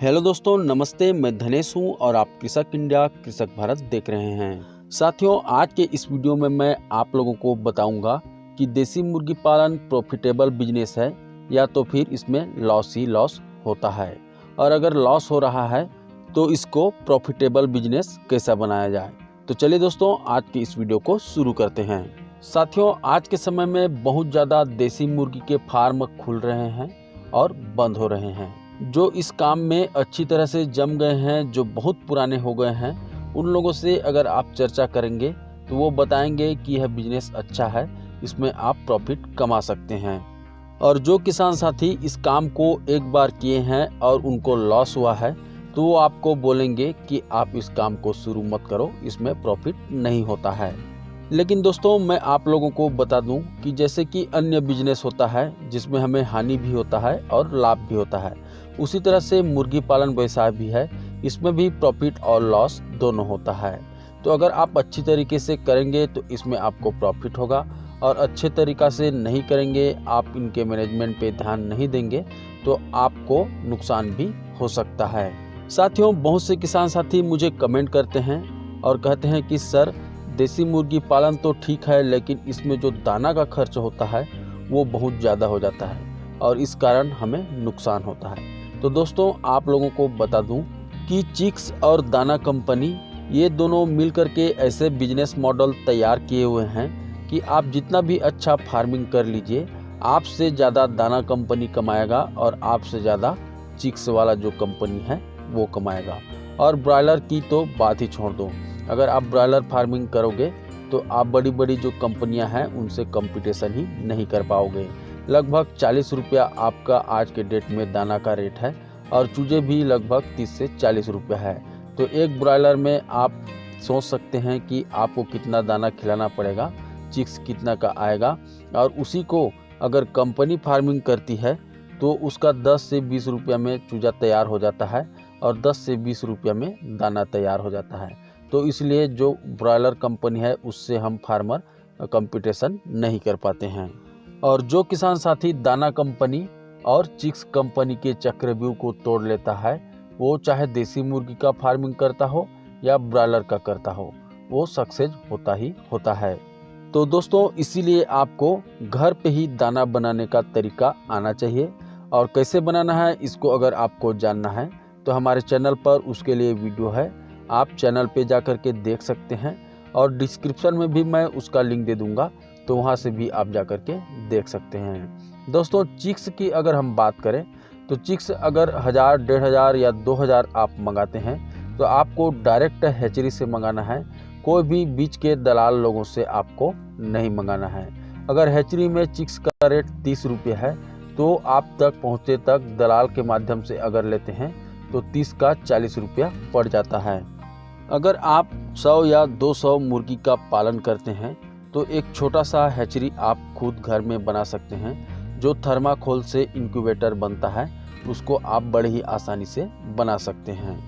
Hello दोस्तों, नमस्ते। मैं धनेश हूं और आप कृषक इंडिया कृषक भारत देख रहे हैं। साथियों, आज के इस वीडियो में मैं आप लोगों को बताऊंगा कि देसी मुर्गी पालन प्रॉफिटेबल बिजनेस है या तो फिर इसमें लॉस ही लॉस होता है, और अगर लॉस हो रहा है तो इसको प्रॉफिटेबल बिजनेस कैसा बनाया जाए। तो चलिए दोस्तों, आज की इस वीडियो को शुरू करते हैं। साथियों, आज के समय में बहुत ज़्यादा देसी मुर्गी के फार्म खुल रहे हैं और बंद हो रहे हैं। जो इस काम में अच्छी तरह से जम गए हैं, जो बहुत पुराने हो गए हैं, उन लोगों से अगर आप चर्चा करेंगे तो वो बताएंगे कि यह बिजनेस अच्छा है, इसमें आप प्रॉफिट कमा सकते हैं। और जो किसान साथी इस काम को एक बार किए हैं और उनको लॉस हुआ है तो वो आपको बोलेंगे कि आप इस काम को शुरू मत करो, इसमें प्रॉफिट नहीं होता है। लेकिन दोस्तों, मैं आप लोगों को बता दूं कि जैसे कि अन्य बिजनेस होता है जिसमें हमें हानि भी होता है और लाभ भी होता है, उसी तरह से मुर्गी पालन व्यवसाय भी है, इसमें भी प्रॉफिट और लॉस दोनों होता है। तो अगर आप अच्छी तरीके से करेंगे तो इसमें आपको प्रॉफिट होगा, और अच्छे तरीक़ा से नहीं करेंगे, आप इनके मैनेजमेंट पे ध्यान नहीं देंगे तो आपको नुकसान भी हो सकता है। साथियों, बहुत से किसान साथी मुझे कमेंट करते हैं और कहते हैं कि सर, देसी मुर्गी पालन तो ठीक है, लेकिन इसमें जो दाना का खर्च होता है वो बहुत ज़्यादा हो जाता है और इस कारण हमें नुकसान होता है। तो दोस्तों, आप लोगों को बता दूं कि चिक्स और दाना कंपनी ये दोनों मिलकर के ऐसे बिजनेस मॉडल तैयार किए हुए हैं कि आप जितना भी अच्छा फार्मिंग कर लीजिए, आपसे ज़्यादा दाना कंपनी कमाएगा और आपसे ज़्यादा चिक्स वाला जो कंपनी है वो कमाएगा। और ब्रॉयलर की तो बात ही छोड़ दो, अगर आप ब्रॉयलर फार्मिंग करोगे तो आप बड़ी बड़ी जो कंपनियां हैं उनसे कंपटीशन ही नहीं कर पाओगे। लगभग 40 रुपया आपका आज के डेट में दाना का रेट है और चूजे भी लगभग 30 से 40 रुपया है। तो एक ब्रॉयलर में आप सोच सकते हैं कि आपको कितना दाना खिलाना पड़ेगा, चिक्स कितना का आएगा। और उसी को अगर कंपनी फार्मिंग करती है तो उसका 10 से 20 रुपया में चूजा तैयार हो जाता है और 10 से 20 रुपया में दाना तैयार हो जाता है। तो इसलिए जो ब्रॉयलर कंपनी है उससे हम फार्मर कंपटीशन नहीं कर पाते हैं। और जो किसान साथी दाना कंपनी और चिक्स कंपनी के चक्रव्यूह को तोड़ लेता है, वो चाहे देसी मुर्गी का फार्मिंग करता हो या ब्रॉयलर का करता हो, वो सक्सेस होता ही होता है। तो दोस्तों, इसीलिए आपको घर पे ही दाना बनाने का तरीका आना चाहिए, और कैसे बनाना है इसको अगर आपको जानना है तो हमारे चैनल पर उसके लिए वीडियो है, आप चैनल पे जाकर के देख सकते हैं। और डिस्क्रिप्शन में भी मैं उसका लिंक दे दूंगा, तो वहाँ से भी आप जाकर के देख सकते हैं। दोस्तों, चिक्स की अगर हम बात करें तो चिक्स अगर 1000, 1500 या 2000 आप मंगाते हैं तो आपको डायरेक्ट हैचरी से मंगाना है, कोई भी बीच के दलाल लोगों से आपको नहीं मंगाना है। अगर हैचरी में चिक्स का रेट 30 रुपये है तो आप तक पहुँचते तक दलाल के माध्यम से अगर लेते हैं तो 30 का 40 रुपया पड़ जाता है। अगर आप 100 या 200 मुर्गी का पालन करते हैं तो एक छोटा सा हैचरी आप खुद घर में बना सकते हैं। जो थर्माकोल से इंक्यूबेटर बनता है उसको आप बड़े ही आसानी से बना सकते हैं।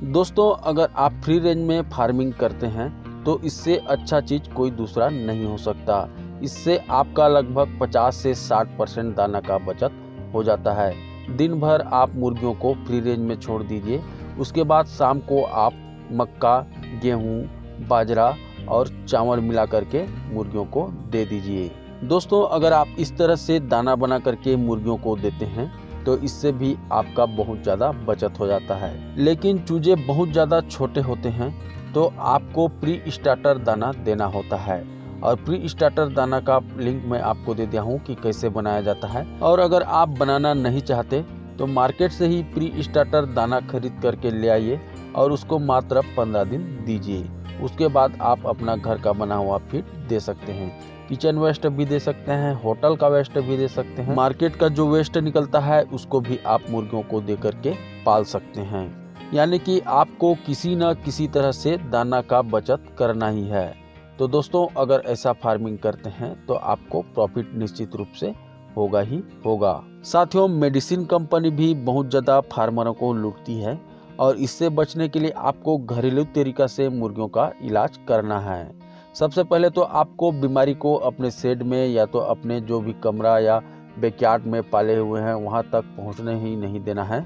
दोस्तों, अगर आप फ्री रेंज में फार्मिंग करते हैं तो इससे अच्छा चीज़ कोई दूसरा नहीं हो सकता। इससे आपका लगभग 50 से 60% दाना का बचत हो जाता है। दिन भर आप मुर्गियों को फ्री रेंज में छोड़ दीजिए, उसके बाद शाम को आप मक्का, गेहूं, बाजरा और चावल मिला करके मुर्गियों को दे दीजिए। दोस्तों, अगर आप इस तरह से दाना बना करके मुर्गियों को देते हैं तो इससे भी आपका बहुत ज़्यादा बचत हो जाता है। लेकिन चूजे बहुत ज़्यादा छोटे होते हैं तो आपको प्री स्टार्टर दाना देना होता है, और प्री स्टार्टर दाना का लिंक मैं आपको दे दिया हूँ कि कैसे बनाया जाता है। और अगर आप बनाना नहीं चाहते तो मार्केट से ही प्री स्टार्टर दाना खरीद करके ले आइए और उसको मात्र 15 दिन दीजिए। उसके बाद आप अपना घर का बना हुआ फीड दे सकते हैं। किचन वेस्ट भी दे सकते हैं, होटल का वेस्ट भी दे सकते हैं, मार्केट का जो वेस्ट निकलता है उसको भी आप मुर्गियों को दे करके पाल सकते हैं। यानी कि आपको किसी न किसी तरह से दाना का बचत करना ही है। तो दोस्तों, अगर ऐसा फार्मिंग करते हैं तो आपको प्रॉफिट निश्चित रूप से होगा ही होगा। साथियों, मेडिसिन कंपनी भी बहुत ज़्यादा फार्मरों को लूटती है, और इससे बचने के लिए आपको घरेलू तरीका से मुर्गियों का इलाज करना है। सबसे पहले तो आपको बीमारी को अपने शेड में या तो अपने जो भी कमरा या बैकयार्ड में पाले हुए हैं वहां तक पहुंचने ही नहीं देना है।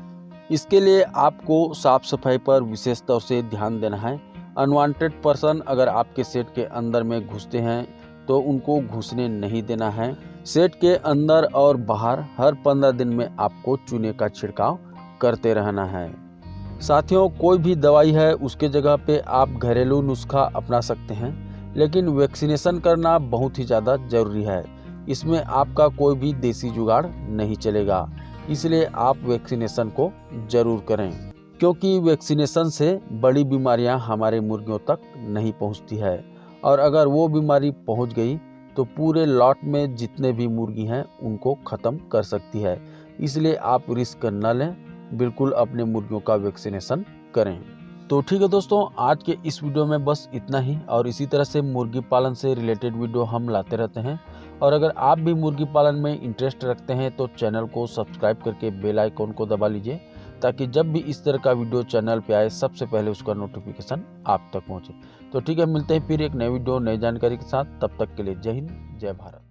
इसके लिए आपको साफ सफाई पर विशेष तौर से ध्यान देना है। अनवांटेड पर्सन अगर आपके सेट के अंदर में घुसते हैं तो उनको घुसने नहीं देना है। सेट के अंदर और बाहर हर 15 दिन में आपको चूने का छिड़काव करते रहना है। साथियों, कोई भी दवाई है उसके जगह पे आप घरेलू नुस्खा अपना सकते हैं, लेकिन वैक्सीनेशन करना बहुत ही ज़्यादा ज़रूरी है। इसमें आपका कोई भी देसी जुगाड़ नहीं चलेगा, इसलिए आप वैक्सीनेशन को ज़रूर करें, क्योंकि वैक्सीनेशन से बड़ी बीमारियां हमारे मुर्गियों तक नहीं पहुंचती है, और अगर वो बीमारी पहुंच गई तो पूरे लॉट में जितने भी मुर्गी हैं उनको ख़त्म कर सकती है। इसलिए आप रिस्क न लें, बिल्कुल अपने मुर्गियों का वैक्सीनेशन करें। तो ठीक है दोस्तों, आज के इस वीडियो में बस इतना ही, और इसी तरह से मुर्गी पालन से रिलेटेड वीडियो हम लाते रहते हैं। और अगर आप भी मुर्गी पालन में इंटरेस्ट रखते हैं तो चैनल को सब्सक्राइब करके बेल आइकॉन को दबा लीजिए, ताकि जब भी इस तरह का वीडियो चैनल पे आए सबसे पहले उसका नोटिफिकेशन आप तक पहुंचे। तो ठीक है, मिलते हैं फिर एक नए वीडियो नई जानकारी के साथ। तब तक के लिए जय हिंद, जय भारत।